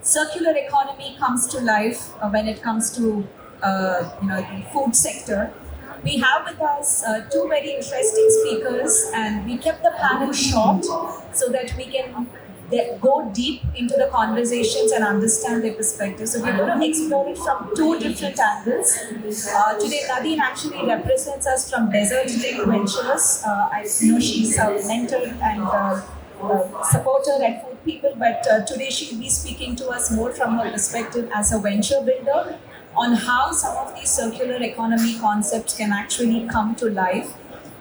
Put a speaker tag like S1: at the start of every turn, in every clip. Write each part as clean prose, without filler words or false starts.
S1: circular economy comes to life when it comes to the food sector. We have with us two very interesting speakers, and we kept the panel short so that we can go deep into the conversations and understand their perspectives. So we're going to explore it from two different angles. Today, Nadine actually represents us from Desert Tech Ventures. I know she's a mentor and supporter at Food People, but today she'll be speaking to us more from her perspective as a venture builder on how some of these circular economy concepts can actually come to life.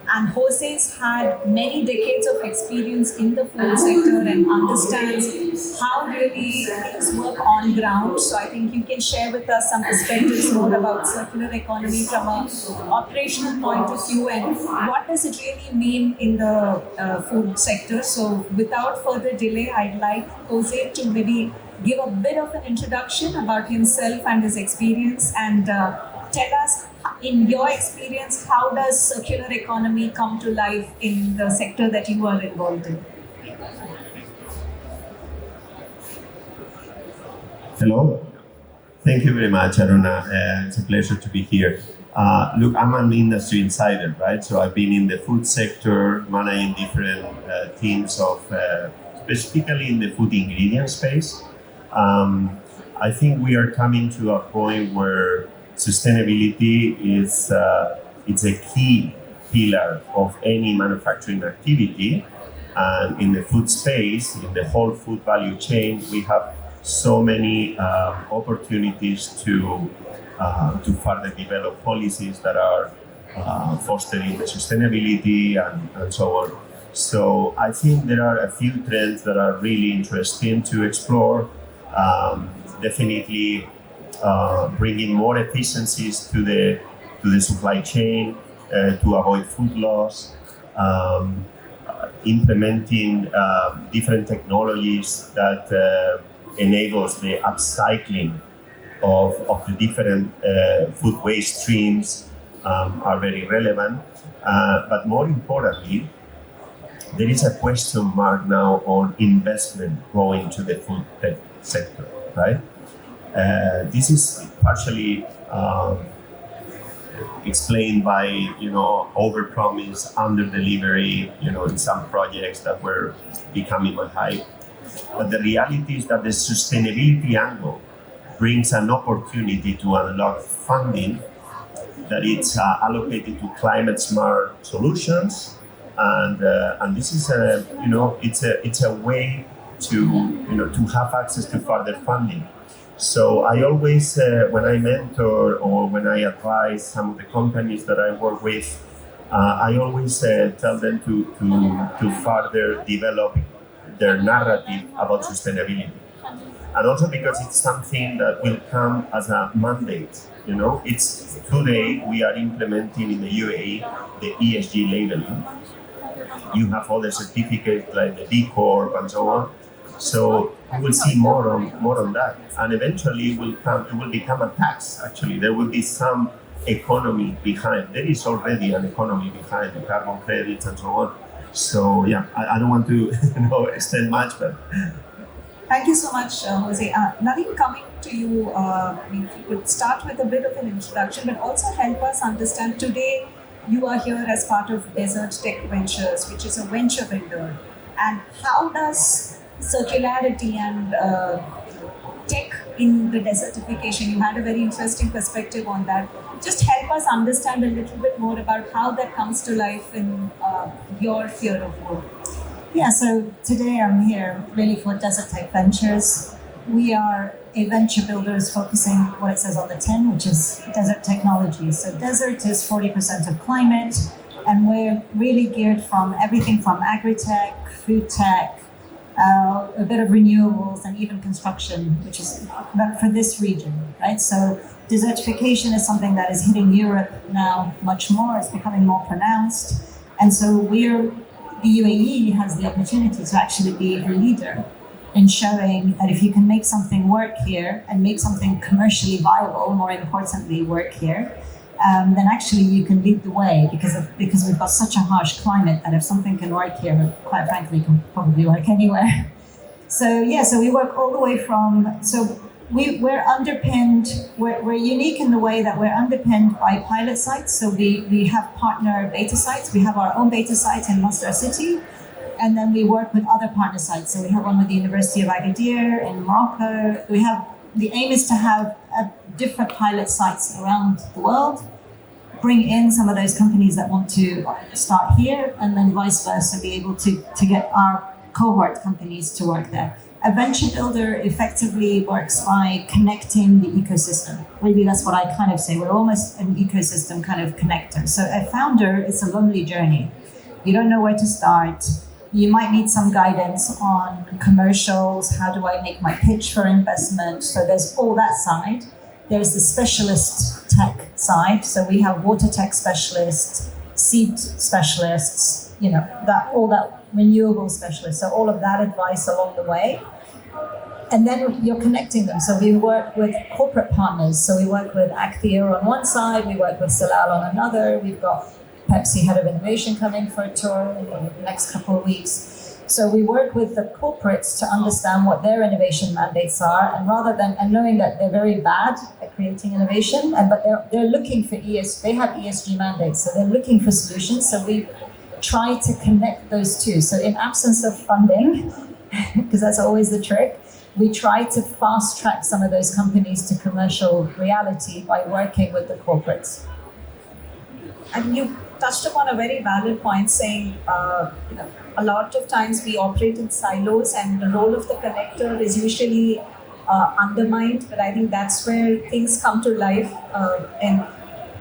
S1: And Jose's had many decades of experience in the food sector and understands how really things work on ground. So I think you can share with us some perspectives more about circular economy from an operational point of view and what does it really mean in the food sector. So without further delay, I'd like Jose to maybe give a bit of an introduction about himself and his experience and tell us, in your experience, how does circular economy come to life in the sector that you are involved in?
S2: Hello. Thank you very much, Aruna. It's a pleasure to be here. Look, I'm an industry insider, right? So I've been in the food sector, managing different teams of, specifically in the food ingredient space. I think we are coming to a point where sustainability is it's a key pillar of any manufacturing activity, and in the food space, in the whole food value chain, we have so many opportunities to further develop policies that are fostering sustainability and so on. So I think there are a few trends that are really interesting to explore. Definitely. Bringing more efficiencies to the supply chain to avoid food loss, implementing different technologies that enables the upcycling of the different food waste streams are very relevant. But more importantly, there is a question mark now on investment going to the food tech sector, right? This is partially explained by, overpromise, under-delivery, in some projects that were becoming a hype. But the reality is that the sustainability angle brings an opportunity to unlock funding that it's allocated to climate-smart solutions, and this is it's a way to have access to further funding. So I always, when I mentor or when I advise some of the companies that I work with, I always tell them to further develop their narrative about sustainability. And also because it's something that will come as a mandate. It's today we are implementing in the UAE the ESG labeling. You have other certificates like the B Corp and so on. So we will see more on that, and eventually it will become a tax. Actually, there will be some economy behind. There is already an economy behind the carbon credits and so on. So yeah, I don't want to extend much, but
S1: thank you so much, Jose. Nadine, coming to you, if you could start with a bit of an introduction, but also help us understand today. You are here as part of Desert Tech Ventures, which is a venture builder, and how does circularity and tech in the desertification. You had a very interesting perspective on that. Just help us understand a little bit more about how that comes to life in your field of work.
S3: Yeah, so today I'm here really for Desert Tech Ventures. We are a venture builders focusing what it says on the tin, which is desert technology. So desert is 40% of climate, and we're really geared from everything from agri-tech, food tech, a bit of renewables, and even construction, which is for this region, right? So desertification is something that is hitting Europe now much more. It's becoming more pronounced. And so the UAE has the opportunity to actually be a leader in showing that if you can make something work here and make something commercially viable, more importantly, work here, then actually you can lead the way because we've got such a harsh climate that if something can work here, quite frankly, can probably work anywhere. So we work all the way from, we're underpinned, we're unique in the way that we're underpinned by pilot sites. So we have partner beta sites. We have our own beta site in Masdar City. And then we work with other partner sites. So we have one with the University of Agadir in Morocco. The aim is to have different pilot sites around the world, bring in some of those companies that want to start here, and then vice versa, be able to get our cohort companies to work there. A venture builder effectively works by connecting the ecosystem. Maybe that's what I kind of say. We're almost an ecosystem kind of connector. So a founder, it's a lonely journey. You don't know where to start. You might need some guidance on commercials. How do I make my pitch for investment? So there's all that side. There's the specialist tech side. So we have water tech specialists, seed specialists, all that renewable specialists. So all of that advice along the way. And then you're connecting them. So we work with corporate partners. So we work with Acthea on one side, we work with Salal on another. We've got Pepsi Head of Innovation coming for a tour in the next couple of weeks. So we work with the corporates to understand what their innovation mandates are, and knowing that they're very bad at creating innovation, but they're looking for they have ESG mandates, so they're looking for solutions. So we try to connect those two. So in absence of funding, because that's always the trick, we try to fast track some of those companies to commercial reality by working with the corporates.
S1: And you touched upon a very valid point, saying a lot of times we operate in silos, and the role of the connector is usually undermined. But I think that's where things come to life. And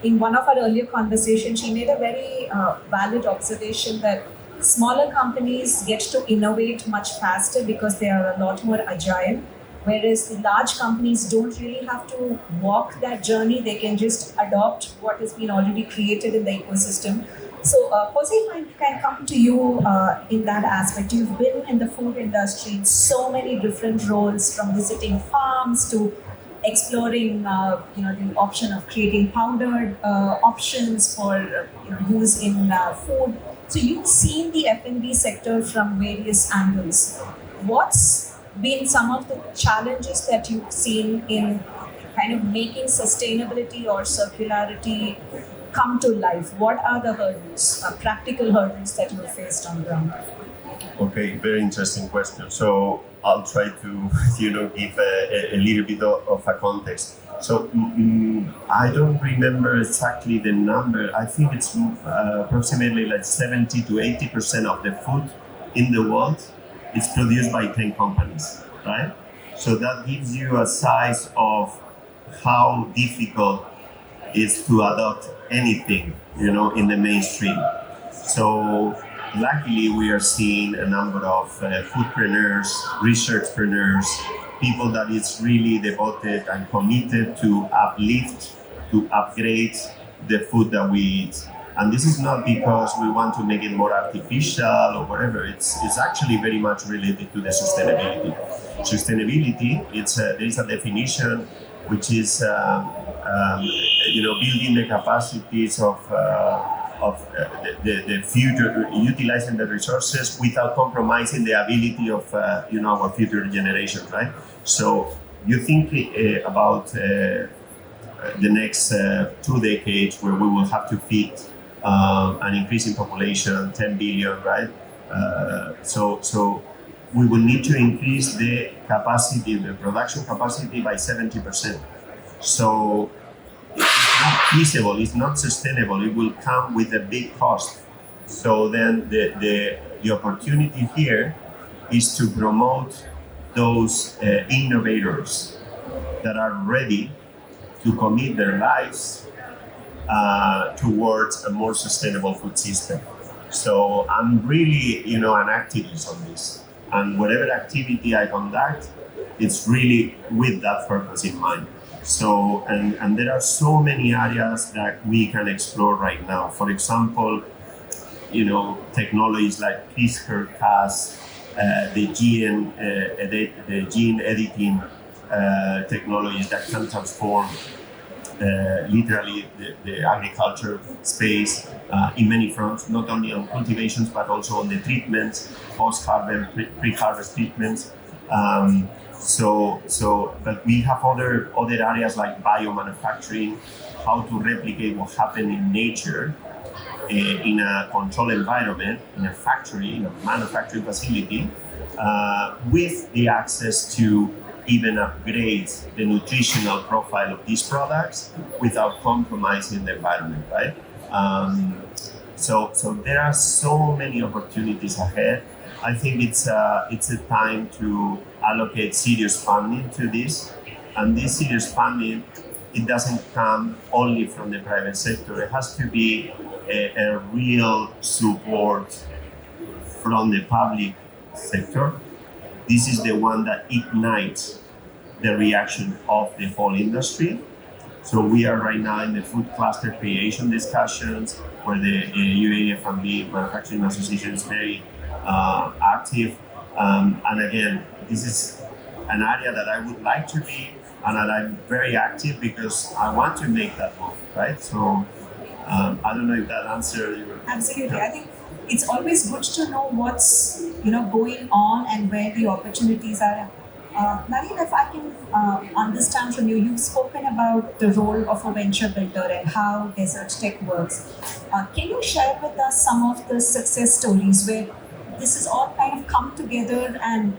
S1: in one of our earlier conversations, she made a very valid observation that smaller companies get to innovate much faster because they are a lot more agile. Whereas the large companies don't really have to walk that journey. They can just adopt what has been already created in the ecosystem. So, Jose, if I can come to you in that aspect. You've been in the food industry in so many different roles, from visiting farms to exploring, the option of creating powdered options for use in food. So, you've seen the F&B sector from various angles. What's been some of the challenges that you've seen in kind of making sustainability or circularity come to life? What are the hurdles, practical hurdles that you've faced on ground?
S2: Okay, very interesting question. So I'll try to, give a little bit of a context. So I don't remember exactly the number. I think it's approximately like 70 to 80% of the food in the world is produced by 10 companies, right? So that gives you a size of how difficult it is to adopt anything, in the mainstream. So luckily we are seeing a number of foodpreneurs, researchpreneurs, people that is really devoted and committed to uplift, to upgrade the food that we eat. And this is not because we want to make it more artificial or whatever. It's actually very much related to the sustainability. Sustainability, there is a definition which is building the capacities of the future, utilizing the resources without compromising the ability of our future generations, right? So you think about the next 2 decades where we will have to feed an increasing population, 10 billion, right? So we will need to increase the capacity, the production capacity by 70%. So it's not feasible, it's not sustainable, it will come with a big cost. So then the opportunity here is to promote those innovators that are ready to commit their lives towards a more sustainable food system. So I'm really, an activist on this. And whatever activity I conduct, it's really with that purpose in mind. So, and there are so many areas that we can explore right now. For example, technologies like CRISPR-Cas, the gene editing technologies that can transform literally the agriculture space in many fronts, not only on cultivations, but also on the treatments, post-harvest, pre-harvest treatments. But we have other areas like biomanufacturing, how to replicate what happened in nature in a controlled environment, in a factory, in a manufacturing facility, with the access to even upgrade the nutritional profile of these products without compromising the environment, right? So there are so many opportunities ahead. I think it's a time to allocate serious funding to this, and this serious funding, it doesn't come only from the private sector. It has to be a real support from the public sector. This is the one that ignites the reaction of the whole industry. So we are right now in the food cluster creation discussions, where the UAE F&B Manufacturing Association is very active. And again, this is an area that I would like to be, and that I'm very active because I want to make that move, right? So I don't know if that answers your...
S1: Absolutely. I think it's always good to know what's going on and where the opportunities are. Naren, if I can understand from you, you've spoken about the role of a venture builder and how Desert Tech works. Can you share with us some of the success stories where this has all kind of come together and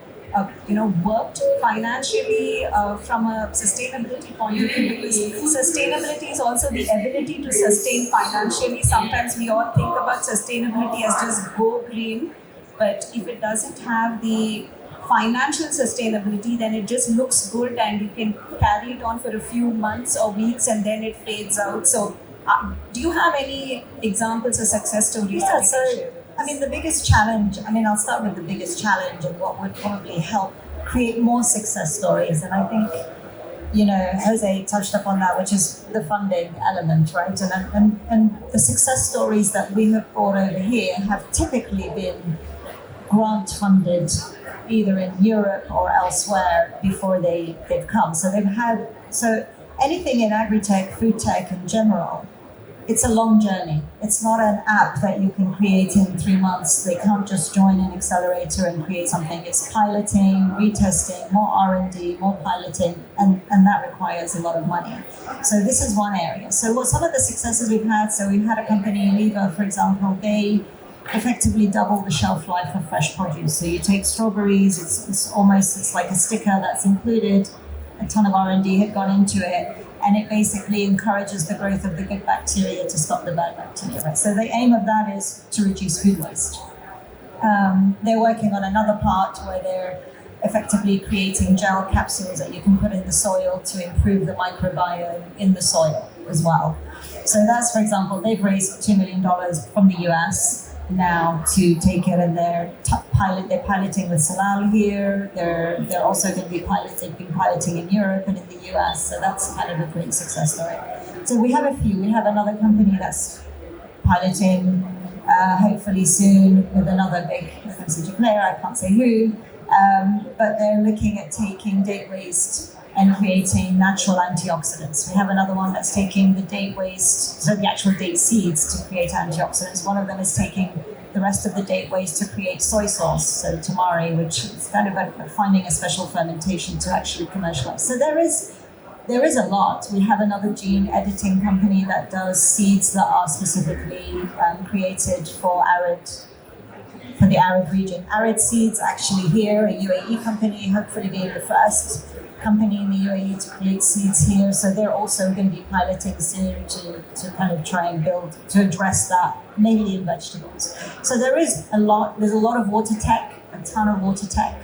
S1: worked financially from a sustainability point of view? Because sustainability is also the ability to sustain financially. Sometimes we all think about sustainability as just go green, but if it doesn't have the financial sustainability, then it just looks good and you can carry it on for a few months or weeks and then it fades out. So do you have any examples of success stories?
S3: Yeah, so the biggest challenge, I'll start with the biggest challenge and what would probably help create more success stories. And I think, Jose touched upon that, which is the funding element, right? And the success stories that we have brought over here have typically been grant funded either in Europe or elsewhere before they've come. So anything in agri-tech, food tech in general, it's a long journey. It's not an app that you can create in 3 months. They can't just join an accelerator and create something. It's piloting, retesting, more R&D, more piloting, and that requires a lot of money. So this is one area. So what some of the successes we've had, so we've had a company, Liva, for example, they effectively double the shelf life of fresh produce. So you take strawberries, it's like a sticker that's included, a ton of R&D had gone into it, and it basically encourages the growth of the good bacteria to stop the bad bacteria. Right? So the aim of that is to reduce food waste. They're working on another part where they're effectively creating gel capsules that you can put in the soil to improve the microbiome in the soil as well. So that's, for example, they've raised $2 million from the US now to take it, and they're piloting with Salal here. They're also going to be they've been piloting in Europe and in the US, so that's kind of a great success story. So we have a few. We have another company that's piloting hopefully soon with another big FMCG player, I can't say who, but they're looking at taking date waste and creating natural antioxidants. We have another one that's taking the date waste, so the actual date seeds, to create antioxidants. One of them is taking the rest of the date waste to create soy sauce, so tamari, which is kind of finding a special fermentation to actually commercialize. So there is a lot. We have another gene editing company that does seeds that are specifically created for the arid region. Arid Seeds, actually here, a UAE company, hopefully being the first company in the UAE to create seeds here. So they're also going to be piloting soon to kind of try and build, to address that, mainly in vegetables. So there's a lot of water tech, a ton of water tech,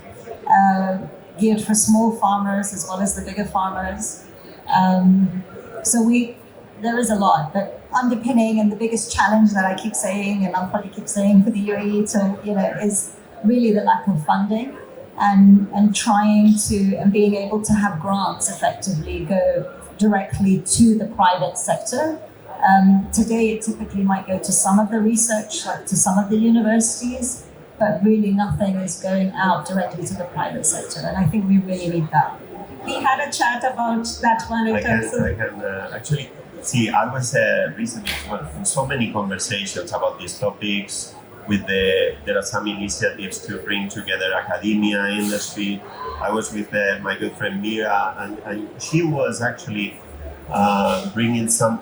S3: geared for small farmers as well as the bigger farmers. There is a lot, but underpinning, and the biggest challenge that I keep saying, and I'll probably keep saying for the UAE is really the lack of funding and trying to, and being able to have grants effectively go directly to the private sector. Today, it typically might go to some of the research, like to some of the universities, but really nothing is going out directly to the private sector. And I think we really need that.
S1: We had a chat about that one in terms of...
S2: I can actually see, I was recently in so many conversations about these topics, there are some initiatives to bring together academia, industry. I was with my good friend Mira, and she was actually bringing some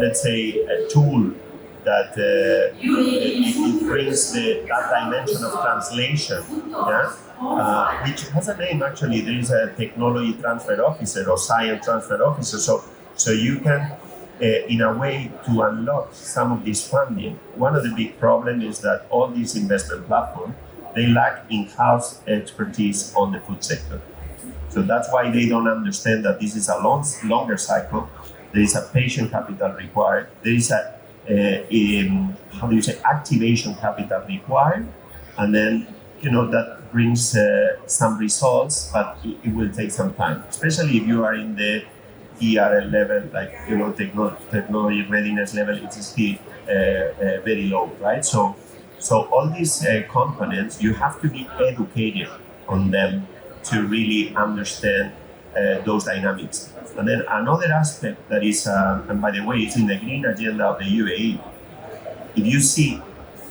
S2: let's say a tool that it brings that dimension of translation, which has a name actually. There is a technology transfer officer or science transfer officer. So you can, in a way, to unlock some of this funding. One of the big problems is that all these investment platforms, they lack in-house expertise on the food sector. So that's why they don't understand that this is a longer cycle. There is a patient capital required. There is activation capital required, and then that brings some results, but it will take some time, especially if you are in the ERL level, like technology readiness level. It is still very low, right? So all these components, you have to be educated on them to really understand those dynamics. And then another aspect that is, and by the way, it's in the green agenda of the UAE. If you see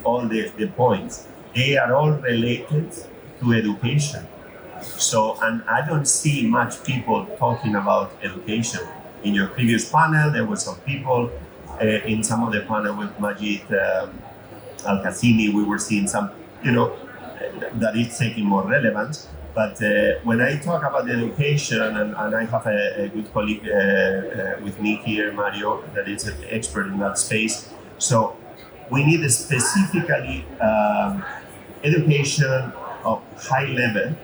S2: all the points, they are all related to education. So, and I don't see much people talking about education. In your previous panel, there were some people. In some of the panel with Majid Al-Qasimi, we were seeing some, that it's taking more relevance. But when I talk about education, and I have a good colleague with me here, Mario, that is an expert in that space. So we need specifically education of high level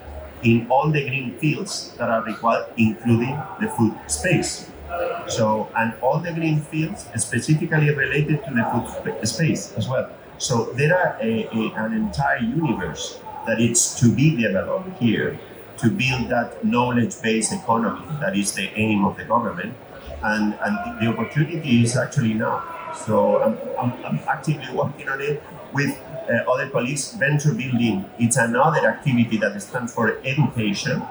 S2: in all the green fields that are required, including the food space. So, and all the green fields specifically related to the food space as well. So there are an entire universe that is to be developed here to build that knowledge-based economy. That is the aim of the government, and the opportunity is actually now. So I'm actively working on it with other colleagues. Venture building, it's another activity that stands for education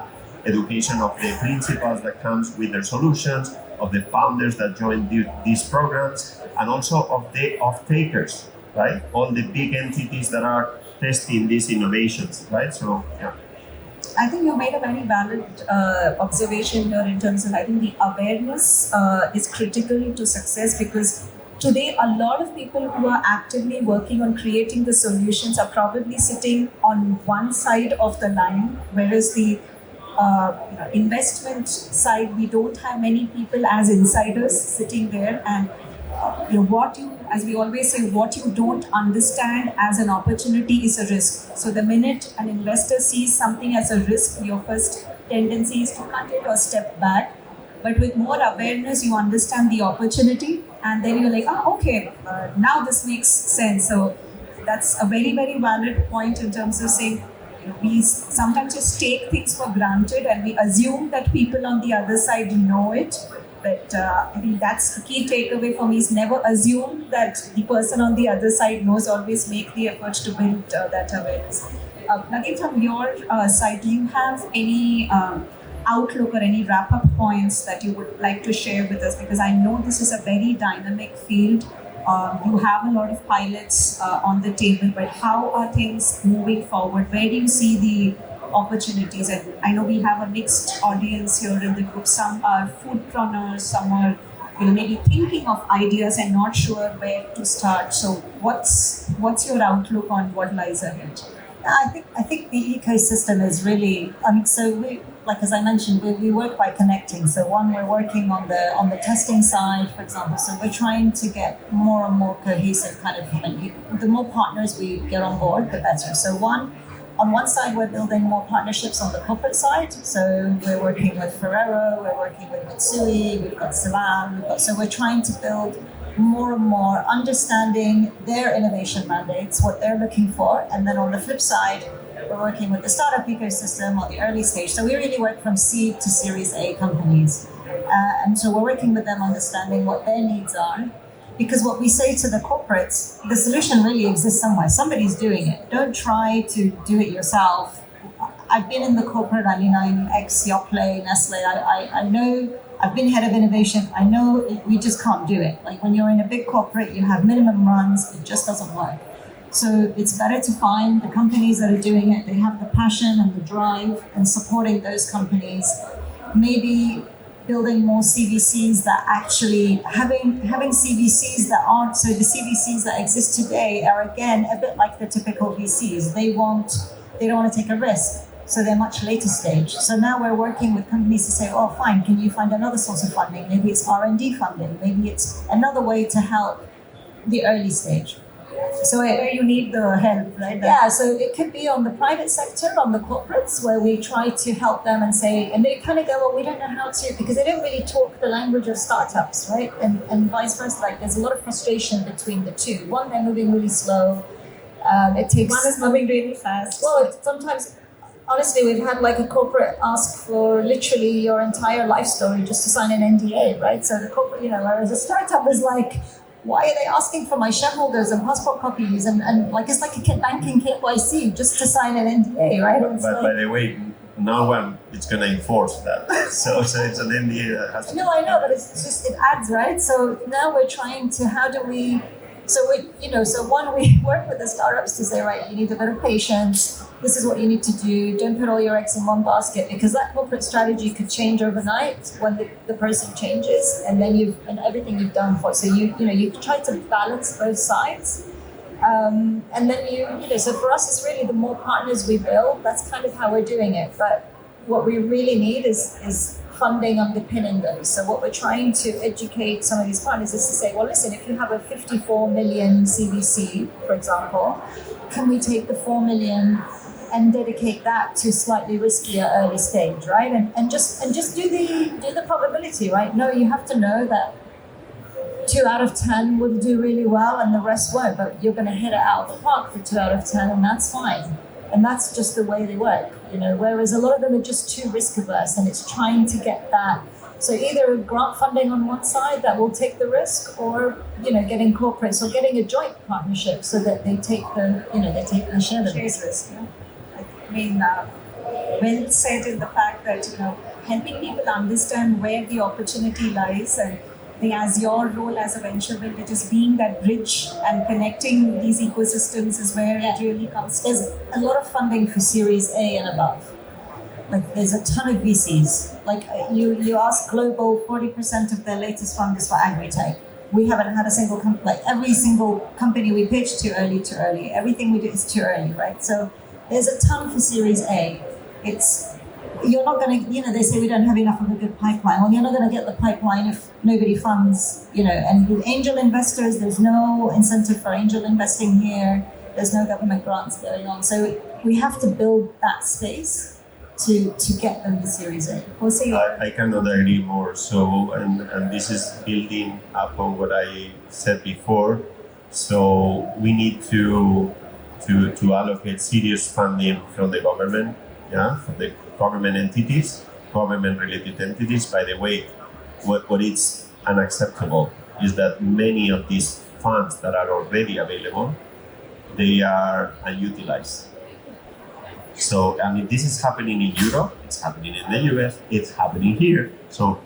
S2: of the principals that comes with their solutions, of the founders that join these programs, and also of the off-takers, right? All the big entities that are testing these innovations, right? So, yeah.
S1: I think you made a very valid observation here in terms of, I think the awareness is critical to success, because today a lot of people who are actively working on creating the solutions are probably sitting on one side of the line, whereas the investment side, we don't have many people as insiders sitting there, and as we always say, what you don't understand as an opportunity is a risk. So the minute an investor sees something as a risk, your first tendency is to cut it or step back. But with more awareness, you understand the opportunity, and then you're like, okay, now this makes sense. So that's a very, very valid point in terms of saying, we sometimes just take things for granted and we assume that people on the other side know it. But I think that's the key takeaway for me, is never assume that the person on the other side knows. Always make the effort to build that awareness. Nadeem, from your side, do you have any outlook or any wrap-up points that you would like to share with us? Because I know this is a very dynamic field. You have a lot of pilots on the table, but how are things moving forward? Where do you see the opportunities? And I know we have a mixed audience here in the group. Some are foodpreneurs, some are maybe thinking of ideas and not sure where to start. So what's your outlook on what lies ahead?
S3: I think the ecosystem is really, so we, like as I mentioned, we work by connecting. So one, we're working on the testing side, for example. So we're trying to get more and more cohesive kind of, the more partners we get on board, the better. So on one side, we're building more partnerships on the corporate side. So we're working with Ferrero, we're working with Mitsui, we've got Salam, so we're trying to build more and more, understanding their innovation mandates, what they're looking for. And then on the flip side, we're working with the startup ecosystem on the early stage. So we really work from seed to Series A companies. And so we're working with them, understanding what their needs are. Because what we say to the corporates, the solution really exists somewhere. Somebody's doing it. Don't try to do it yourself. I've been in the corporate, I mean, I'm ex-Yoplait, Nestle, I know, I've been head of innovation, I know we just can't do it. Like when you're in a big corporate, you have minimum runs, it just doesn't work. So it's better to find the companies that are doing it, they have the passion and the drive, and supporting those companies. Maybe building more CVCs that actually, having CVCs that aren't, so the CVCs that exist today are again a bit like the typical VCs. They don't want to take a risk. So they're much later stage. So now we're working with companies to say, oh, fine, can you find another source of funding? Maybe it's R&D funding. Maybe it's another way to help the early stage. So
S1: where you need the help, right?
S3: Yeah, so it could be on the private sector, on the corporates, where we try to help them and say, and they kind of go, well, we don't know how to, because they don't really talk the language of startups, right? And vice versa, like there's a lot of frustration between the two. One, they're moving really slow. It takes.
S1: One is moving really fast.
S3: Well, sometimes, honestly, we've had like a corporate ask for literally your entire life story just to sign an NDA, right? So the corporate, whereas a startup is like, why are they asking for my shareholders and passport copies and like it's like a banking KYC just to sign an NDA, right?
S2: But by the way, no one is going to enforce that. so it's an NDA that has to.
S3: No, I know, but it's just it adds, right? So now we're trying to so one, we work with the startups to say, right, you need a bit of patience. This is what you need to do. Don't put all your eggs in one basket, because that corporate strategy could change overnight when the person changes, and then everything you've done for. So you try to balance both sides, and then so for us, it's really the more partners we build. That's kind of how we're doing it. But what we really need is funding underpinning those. So what we're trying to educate some of these partners is to say, well, listen, if you have a 54 million CVC, for example, can we take the 4 million and dedicate that to slightly riskier early stage, right? And just do the probability, right? No, you have to know that 2 out of 10 will do really well and the rest won't, but you're going to hit it out of the park for 2 out of 10, and that's fine. And that's just the way they work, whereas a lot of them are just too risk averse, and it's trying to get that. So either grant funding on one side that will take the risk, or, getting corporates or getting a joint partnership so that they take the share of the risk.
S1: Yeah. I mean, well said in the fact that, helping people understand where the opportunity lies, and as your role as a venture builder, just being that bridge and connecting these ecosystems is where it really comes.
S3: There's a lot of funding for Series A and above. Like there's a ton of VCs. Like you ask Global, 40% of their latest fund is for agri-tech. We haven't had a single company, like every single company we pitch too early. Everything we do is too early, right? So there's a ton for Series A. You're not going to, they say we don't have enough of a good pipeline. Well, you're not going to get the pipeline if nobody funds, and with angel investors, there's no incentive for angel investing here. There's no government grants going on. So we have to build that space to get them to Series A.
S1: We'll see.
S2: I cannot agree more. So, and this is building upon what I said before. So we need to allocate serious funding from the government, from the government entities, government-related entities. By the way, what is unacceptable is that many of these funds that are already available, they are unutilized. So, this is happening in Europe, it's happening in the US, it's happening here. So,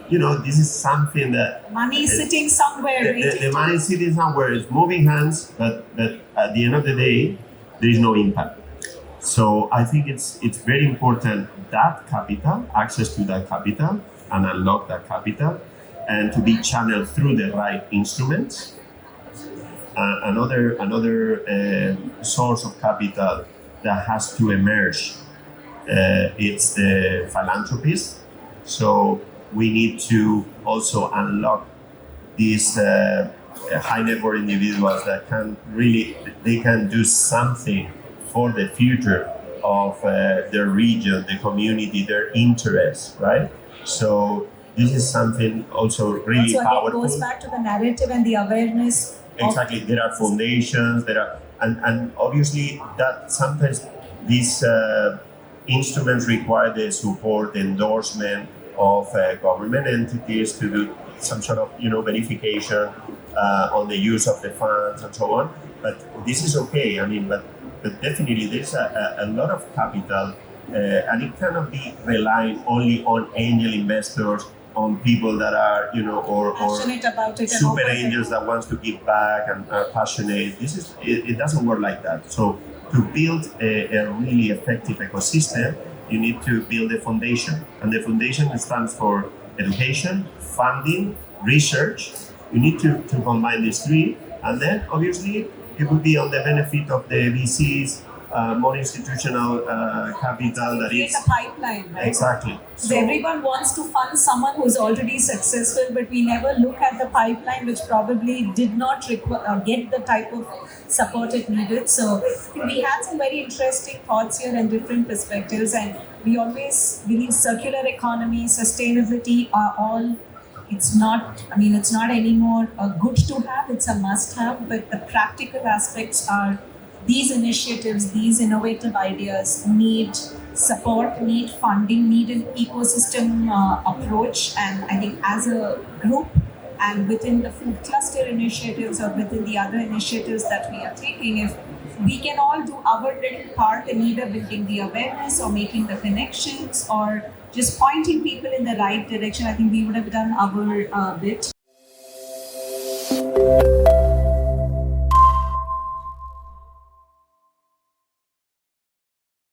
S2: this is something that...
S1: Money is sitting somewhere.
S2: The money is sitting somewhere, it's moving hands, but at the end of the day, there is no impact. So I think it's very important that capital, access to that capital, and unlock that capital, and to be channeled through the right instruments. Another source of capital that has to emerge, it's the philanthropists. So we need to also unlock these high net worth individuals that can do something for the future of their region, the community, their interests, right? So this is something also really powerful.
S1: It goes back to the narrative and the awareness.
S2: Exactly, there are foundations, and obviously that sometimes these instruments require the support, the endorsement of government entities to do some sort of verification on the use of the funds and so on. But this is okay. But definitely there's a lot of capital And it cannot be relying only on angel investors, on people that are, or
S1: Passionate about it and
S2: super
S1: open to-
S2: angels that wants to give back and are passionate. It doesn't work like that. So to build a really effective ecosystem, you need to build a foundation, and the foundation stands for education, funding, research. You need to combine these three, and then obviously it would be on the benefit of the VCs, more institutional capital that
S1: create
S2: is
S1: a pipeline, right?
S2: exactly.
S1: So everyone wants to fund someone who's already successful, but we never look at the pipeline, which probably did not get the type of support it needed. So we had some very interesting thoughts here and different perspectives, and we always believe circular economy, sustainability are all. It's not anymore a good to have, it's a must have, but the practical aspects are these initiatives, these innovative ideas need support, need funding, need an ecosystem approach. And I think as a group and within the food cluster initiatives or within the other initiatives that we are taking, if we can all do our little part in either building the awareness or making the connections or just pointing people in the right direction, I think we would have done our bit.